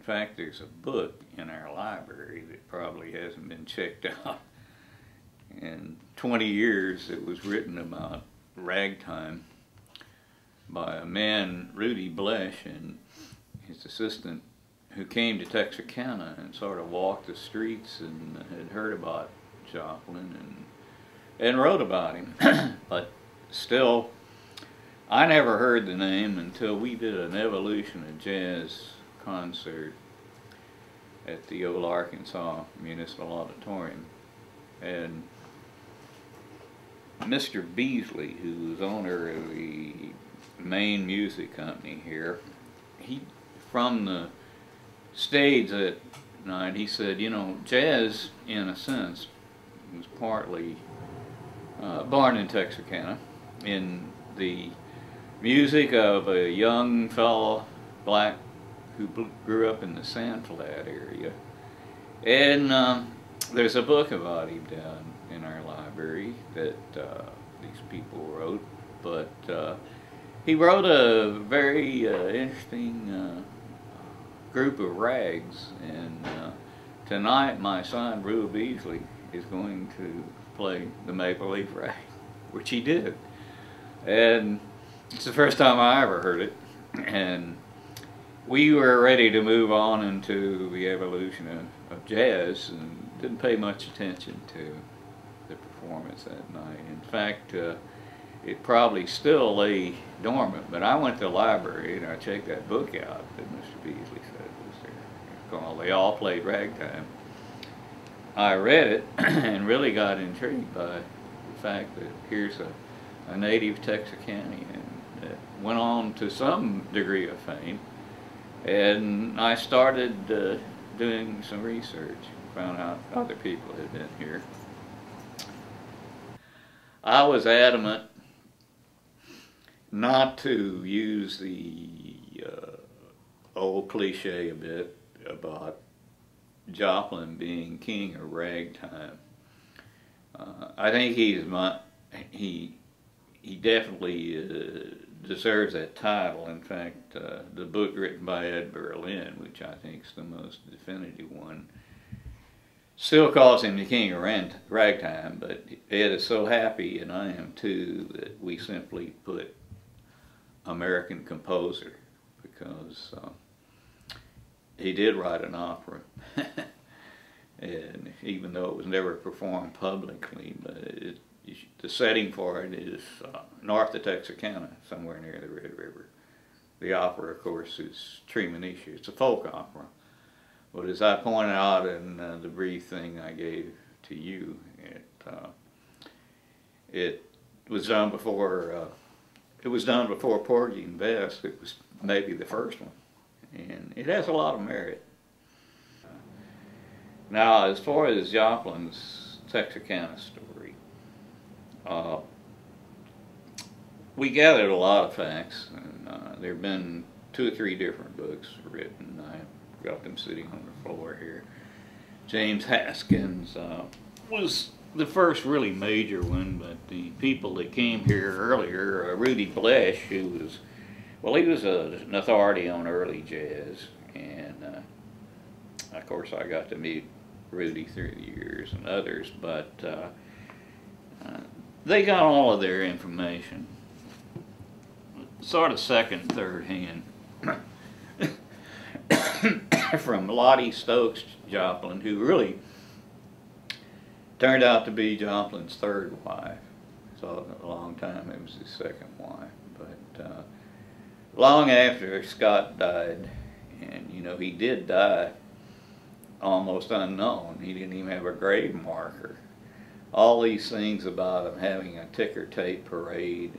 fact, there's a book in our library that probably hasn't been checked out. In 20 years, it was written about Ragtime by a man, Rudy Blesh, and his assistant, who came to Texarkana and sort of walked the streets and had heard about Joplin and wrote about him. But still, I never heard the name until we did an Evolution of Jazz concert at the old Arkansas Municipal Auditorium. And Mr. Beasley, who was owner of the main music company here, he, from the stage that night, he said, you know, jazz, in a sense, was partly born in Texarkana, in the music of a young fellow, black, who grew up in the Sandflat area. And there's a book about him down in our library that these people wrote, but he wrote a very interesting group of rags, and tonight my son, Rue Beasley, is going to play the Maple Leaf Rag, which he did. And it's the first time I ever heard it, and we were ready to move on into the evolution of jazz and didn't pay much attention to the performance that night. In fact, it probably still lay dormant, but I went to the library and I checked that book out that Mr. Beasley said was there, called They All Played Ragtime. I read it and really got intrigued by the fact that here's a native Texarkanian that went on to some degree of fame. And I started doing some research, found out other people had been here. I was adamant not to use the old cliche a bit about Joplin being king of ragtime. I think he definitely deserves that title. In fact, the book written by Ed Berlin, which I think is the most definitive one, still calls him the king of ragtime, but Ed is so happy, and I am too, that we simply put American composer, because he did write an opera. And even though it was never performed publicly, but the setting for it is north of Texarkana, somewhere near the Red River. The opera, of course, is Treemonisha. It's a folk opera. But as I pointed out in the brief thing I gave to you, it was done before Porgy and Bess. It was maybe the first one, and it has a lot of merit. Now, as far as Joplin's Texarkana story, we gathered a lot of facts, and there have been 2 or 3 different books written. I've got them sitting on the floor here. James Haskins was the first really major one, but the people that came here earlier, Rudy Blesh, who was, well, he was an authority on early jazz, and of course I got to meet Rudy through the years and others, but they got all of their information sort of second, third hand from Lottie Stokes Joplin, who really turned out to be Joplin's third wife. So a long time it was his second wife, but long after Scott died, and you know, he did die almost unknown. He didn't even have a grave marker. All these things about him having a ticker tape parade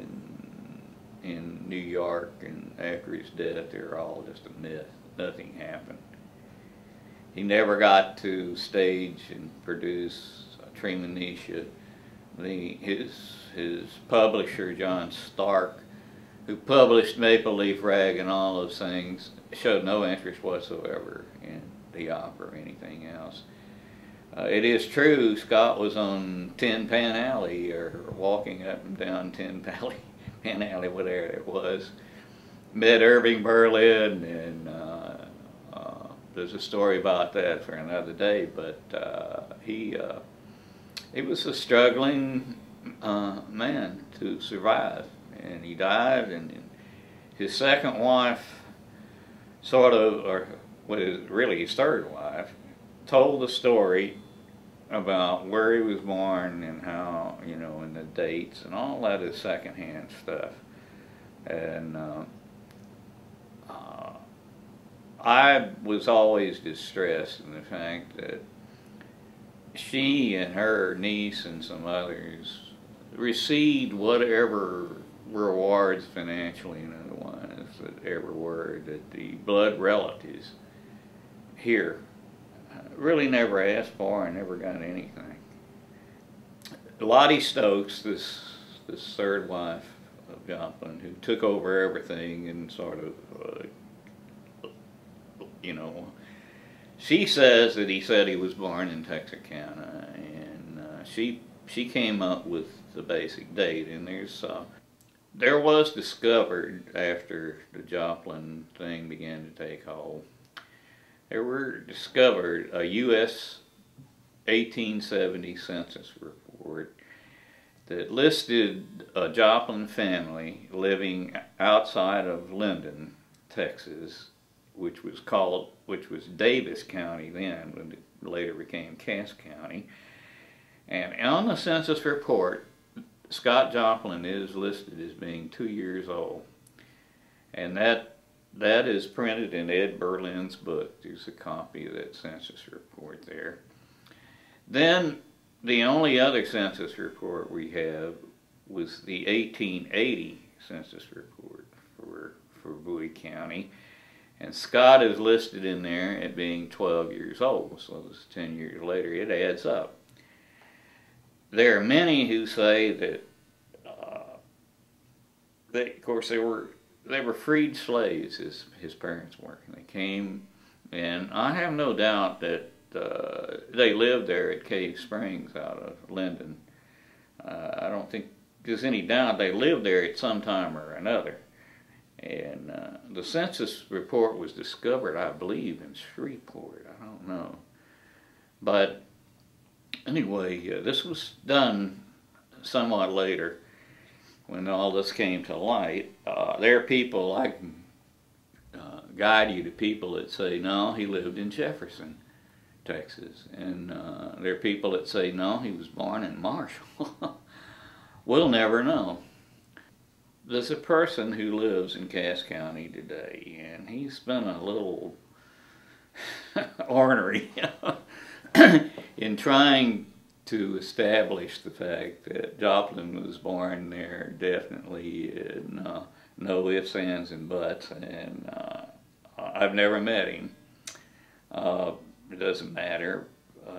in New York and after his death, they're all just a myth. Nothing happened. He never got to stage and produce Treemonisha. His publisher, John Stark, who published Maple Leaf Rag and all those things, showed no interest whatsoever in the opera or anything else. It is true Scott was on Tin Pan Alley, or walking up and down Tin Pan Alley, whatever it was, met Irving Berlin and there's a story about that for another day, but he was a struggling man to survive, and he died, and his second wife sort of, or was really his third wife, told the story about where he was born and how, you know, and the dates and all that is secondhand stuff. And I was always distressed in the fact that she and her niece and some others received whatever rewards financially and otherwise that ever were, that the blood relatives here really never asked for and never got anything. Lottie Stokes, this third wife of Joplin, who took over everything and sort of, you know, she says that he said he was born in Texarkana, and she came up with the basic date, and there was discovered after the Joplin thing began to take hold, there were discovered a U.S. 1870 census report that listed a Joplin family living outside of Linden, Texas, which was Davis County then, when it later became Cass County. And on the census report, Scott Joplin is listed as being 2 years old. And that is printed in Ed Berlin's book. There's a copy of that census report there. Then the only other census report we have was the 1880 census report for Bowie County. And Scott is listed in there at being 12 years old, so it's 10 years later. It adds up. There are many who say that, of course, they were freed slaves, his parents were. They came, and I have no doubt that they lived there at Cave Springs out of Linden. I don't think there's any doubt they lived there at some time or another. And the census report was discovered, I believe, in Shreveport. I don't know. But anyway, this was done somewhat later when all this came to light. There are people, I can guide you to people that say, no, he lived in Jefferson, Texas. And there are people that say, no, he was born in Marshall. We'll never know. There's a person who lives in Cass County today, and he's been a little ornery in trying to establish the fact that Joplin was born there, definitely, and no ifs, ands, and buts, and I've never met him. It doesn't matter.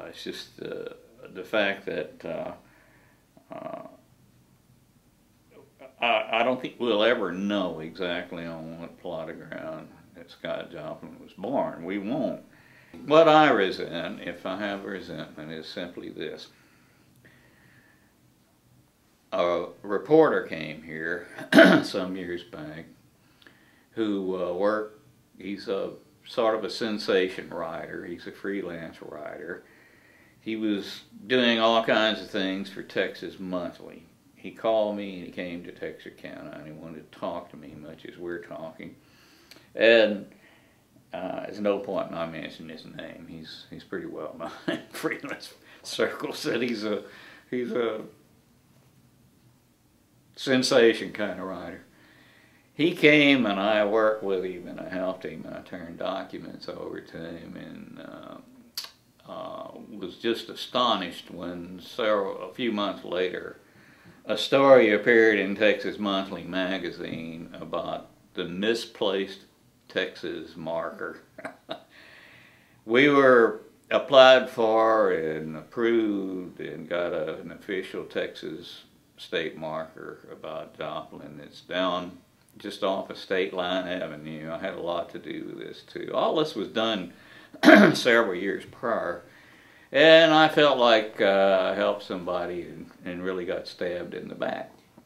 It's just the fact that I don't think we'll ever know exactly on what plot of ground that Scott Joplin was born. We won't. What I resent, if I have resentment, is simply this. A reporter came here some years back who he's a sort of a sensation writer. He's a freelance writer. He was doing all kinds of things for Texas Monthly. He called me and he came to Texarkana and he wanted to talk to me much as we're talking. And there's no point in my mentioning his name. He's pretty well known in freelance circles that he's a sensation kind of writer. He came and I worked with him and I helped him and I turned documents over to him and was just astonished when a few months later a story appeared in Texas Monthly magazine about the misplaced Texas marker. We were applied for and approved and got an official Texas state marker about Joplin. It's down just off of State Line Avenue. I had a lot to do with this too. All this was done several years prior. And I felt like I helped somebody and really got stabbed in the back.